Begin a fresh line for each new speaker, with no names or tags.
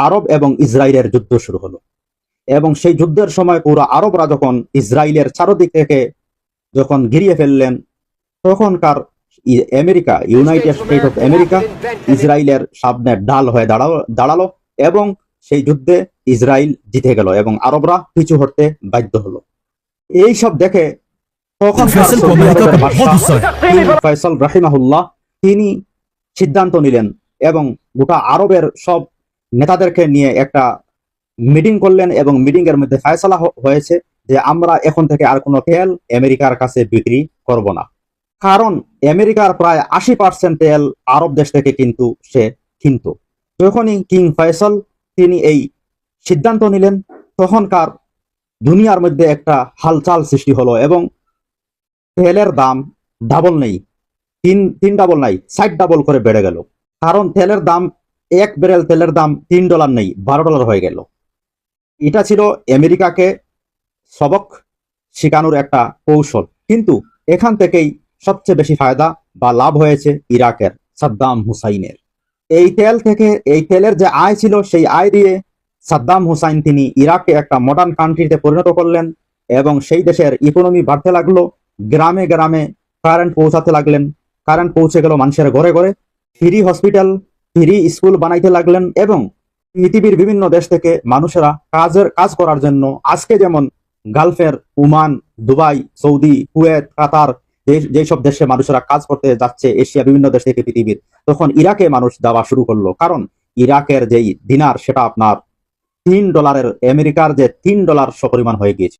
আরব এবং ইসরায়েলের যুদ্ধ শুরু হলো। এবং সেই যুদ্ধের সময় পুরো আরবরা যখন ইসরায়েলের চারদিক থেকে যখন ঘিরিয়ে ফেললেন, তখনকার America, United state of America ইসরায়েলের সামনে ঢাল হয়ে দাঁড়ালো এবং সেই যুদ্ধে ইসরায়েল জিতে গেল এবং আরবরা পিছু হটতে বাধ্য হলো। এই সব দেখে তখনকার সৌদি আরবের বাদশাহ কিং ফয়সাল রাহিমাহুল্লাহ তিনি সিদ্ধান্ত নিলেন এবং গোটা আরবের সব নেতাদেরকে নিয়ে একটা মিটিং করলেন এবং মিটিং এর মধ্যে ফয়সালা হয়েছে যে আমরা এখন থেকে আর কোনো তেল আমেরিকার কাছে বিক্রি করব না। কারণ আমেরিকার প্রায় 80% তেল আরব দেশ থেকে কিন্তু সে কিনত। যখনই কিং ফয়সাল তিনি এই সিদ্ধান্ত নিলেন, তখনকার দুনিয়ার মধ্যে একটা হালচাল সৃষ্টি হলো এবং তেলের দাম ডাবল নেই, তিন ডাবল নাই, 60 ডাবল করে বেড়ে গেল। কারণ তেলের দাম, এক ব্যারেল তেলের দাম $3 নেই, $12 হয়ে গেল। এটা ছিল আমেরিকাকে সবক শেখানোর একটা কৌশল। কিন্তু এখান থেকেই সবচেয়ে বেশি ফায়দা বা লাভ হয়েছে ইরাকের সাদ্দাম হুসাইনের। এই তেলের যে আয় ছিল, সেই আয় দিয়ে সাদ্দাম হুসাইন তিনি ইরাককে একটা মডার্ন কান্ট্রিতে পরিণত করলেন এবং সেই দেশের ইকোনমি বাড়তে লাগলো। গ্রামে গ্রামে কারেন্ট পৌঁছাতে লাগলেন, কারেন্ট পৌঁছে গেল মানুষের ঘরে ঘরে। ফ্রি হসপিটাল, ফ্রি স্কুল বানাইতে লাগলেন এবং পৃথিবীর বিভিন্ন দেশ থেকে মানুষেরা কাজ করার জন্য, আজকে যেমন গালফের ওমান, দুবাই, সৌদি, কুয়েত, কাতার যেসব দেশে মানুষেরা কাজ করতে যাচ্ছে, এশিয়া বিভিন্ন দেশ থেকে পৃথিবীর, তখন ইরাকে মানুষ যাওয়া শুরু করলো। কারণ ইরাকের যেই দিনার সেটা আপনার $3, আমেরিকার যে $3 সপরিমাণ হয়ে গিয়েছে।